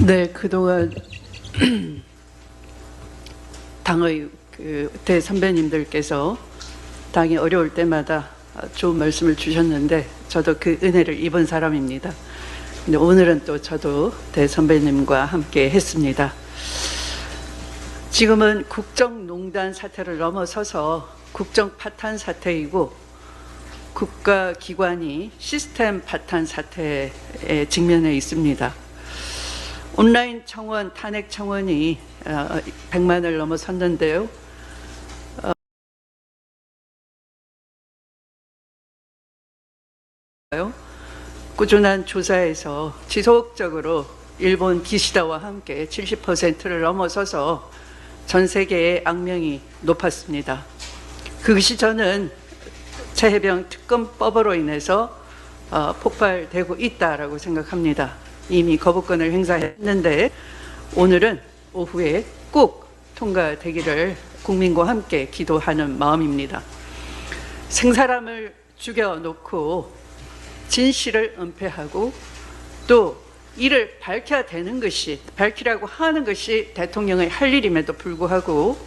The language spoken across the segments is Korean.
네, 그동안 당의 대선배님들께서 당이 어려울 때마다 좋은 말씀을 주셨는데 저도 그 은혜를 입은 사람입니다. 근데 오늘은 또 저도 대선배님과 함께 했습니다. 지금은 국정농단 사태를 넘어서서 국정 파탄 사태이고 국가기관이 시스템 파탄 사태에 직면해 있습니다. 온라인 청원, 탄핵 청원이 100만을 넘어섰는데요. 꾸준한 조사에서 지속적으로 일본 기시다와 함께 70%를 넘어서서 전 세계의 악명이 높았습니다. 그것이 저는 최혜병 특검법으로 인해서 폭발되고 있다라고 생각합니다. 이미 거부권을 행사했는데 오늘은 오후에 꼭 통과되기를 국민과 함께 기도하는 마음입니다. 생사람을 죽여놓고 진실을 은폐하고 또 이를 밝혀야 되는 것이, 밝히라고 하는 것이 대통령의 할 일임에도 불구하고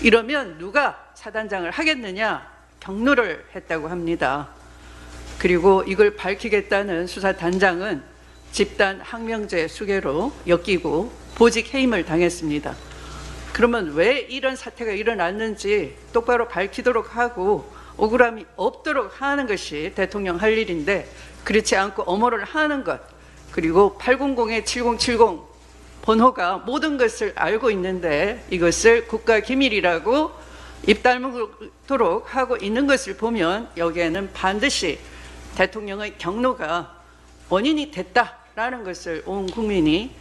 이러면 누가 사단장을 하겠느냐 경로를 했다고 합니다. 그리고 이걸 밝히겠다는 수사단장은 집단 항명죄 수괴로 엮이고 보직 해임을 당했습니다. 그러면 왜 이런 사태가 일어났는지 똑바로 밝히도록 하고 억울함이 없도록 하는 것이 대통령 할 일인데 그렇지 않고 엄호를 하는 것, 그리고 800-7070 번호가 모든 것을 알고 있는데 이것을 국가기밀이라고 입 다물도록 하고 있는 것을 보면 여기에는 반드시 대통령의 경로가 원인이 됐다라는 것을 온 국민이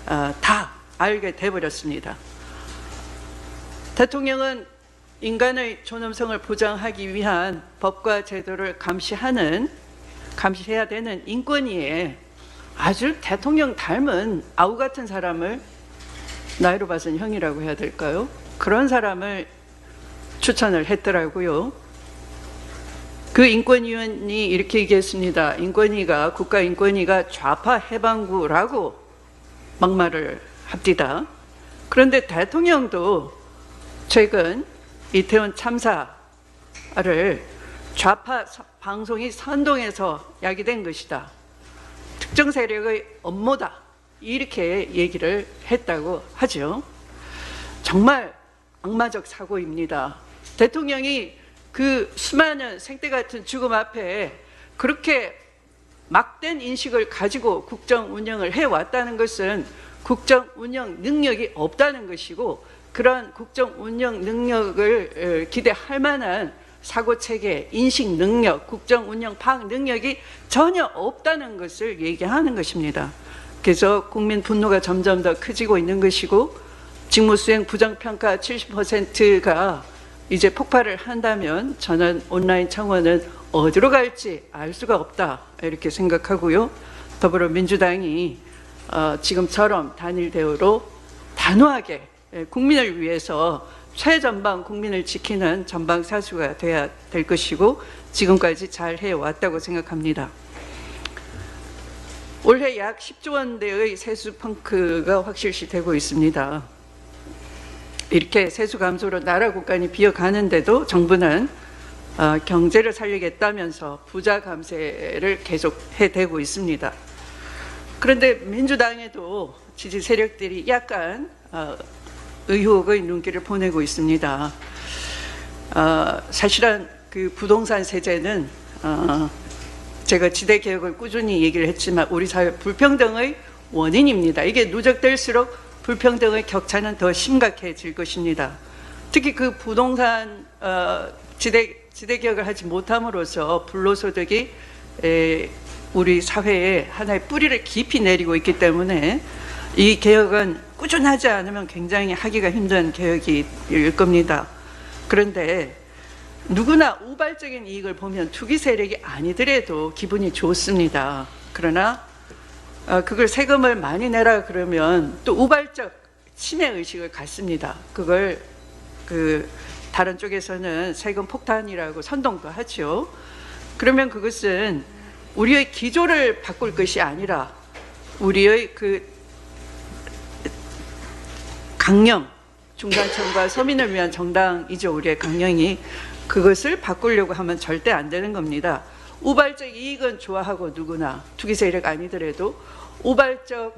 다 알게 돼버렸습니다. 대통령은 인간의 존엄성을 보장하기 위한 법과 제도를 감시해야 되는 인권위에 아주 대통령 닮은 아우 같은 사람을, 나이로 봐서는 형이라고 해야 될까요? 그런 사람을 추천을 했더라고요. 그 인권위원이 이렇게 얘기했습니다. 인권위가, 국가인권위가 좌파 해방구라고 막말을 합디다. 그런데 대통령도 최근 이태원 참사를 좌파 방송이 선동해서 야기된 것이다, 특정 세력의 업무다, 이렇게 얘기를 했다고 하죠. 정말 악마적 사고입니다. 대통령이 그 수많은 생떼 같은 죽음 앞에 그렇게 막된 인식을 가지고 국정 운영을 해왔다는 것은 국정 운영 능력이 없다는 것이고, 그런 국정 운영 능력을 기대할 만한 사고체계, 인식 능력, 국정 운영 파악 능력이 전혀 없다는 것을 얘기하는 것입니다. 그래서 국민 분노가 점점 더 커지고 있는 것이고, 직무수행 부정평가 70%가 이제 폭발을 한다면 저는 온라인 청원은 어디로 갈지 알 수가 없다, 이렇게 생각하고요. 더불어민주당이 지금처럼 단일 대우로 단호하게 국민을 위해서 최전방 국민을 지키는 전방사수가 돼야 될 것이고 지금까지 잘 해왔다고 생각합니다. 올해 약 10조 원대의 세수 펑크가 확실시되고 있습니다. 이렇게 세수 감소로 나라 국간이 비어가는데도 정부는 경제를 살리겠다면서 부자 감세를 계속해대고 있습니다. 그런데 민주당에도 지지 세력들이 약간 의혹의 눈길을 보내고 있습니다. 사실은 그 부동산 세제는 제가 지대개혁을 꾸준히 얘기를 했지만 우리 사회 불평등의 원인입니다. 이게 누적될수록 불평등의 격차는 더 심각해질 것입니다. 특히 그 부동산 지대개혁을 하지 못함으로써 불로소득이 우리 사회에 하나의 뿌리를 깊이 내리고 있기 때문에 이 개혁은 꾸준하지 않으면 굉장히 하기가 힘든 개혁일 겁니다. 그런데 누구나 우발적인 이익을 보면 투기 세력이 아니더라도 기분이 좋습니다. 그러나 그걸 세금을 많이 내라 그러면 또 우발적 침해 의식을 갖습니다. 그걸 다른 쪽에서는 세금 폭탄이라고 선동도 하죠. 그러면 그것은 우리의 기조를 바꿀 것이 아니라 우리의 그 강령, 중산층과 서민을 위한 정당이죠. 우리의 강령이. 그것을 바꾸려고 하면 절대 안 되는 겁니다. 우발적 이익은 좋아하고 누구나 투기 세력 아니더라도 우발적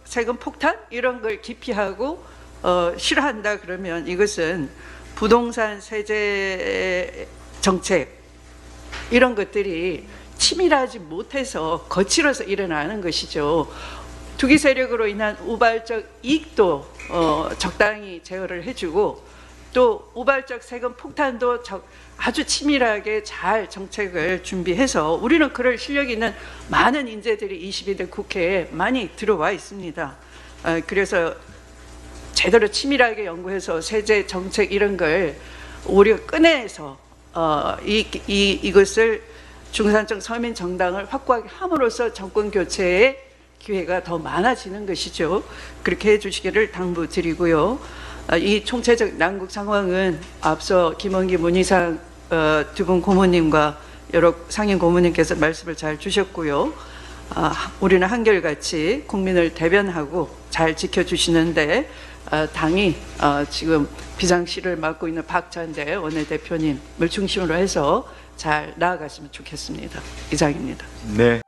세금 폭탄 이런 걸 기피하고 싫어한다 그러면 이것은 부동산 세제 정책 이런 것들이 치밀하지 못해서 거칠어서 일어나는 것이죠. 투기 세력으로 인한 우발적 이익도 적당히 제어를 해주고 또 우발적 세금 폭탄도 아주 치밀하게 잘 정책을 준비해서 우리는 그럴 실력이 있는 많은 인재들이 22대 국회에 많이 들어와 있습니다. 그래서 제대로 치밀하게 연구해서 세제 정책 이런 걸 우리가 꺼내서 이것을 중산층 서민 정당을 확고하게 함으로써 정권 교체의 기회가 더 많아지는 것이죠. 그렇게 해주시기를 당부드리고요. 이 총체적 난국 상황은 앞서 김원기 문희상 두 분 고모님과 여러 상임 고모님께서 말씀을 잘 주셨고요. 우리는 한결같이 국민을 대변하고 잘 지켜주시는데 당이 지금 비상시를 맡고 있는 박찬대 원내대표님을 중심으로 해서 잘 나아갔으면 좋겠습니다. 이상입니다. 네.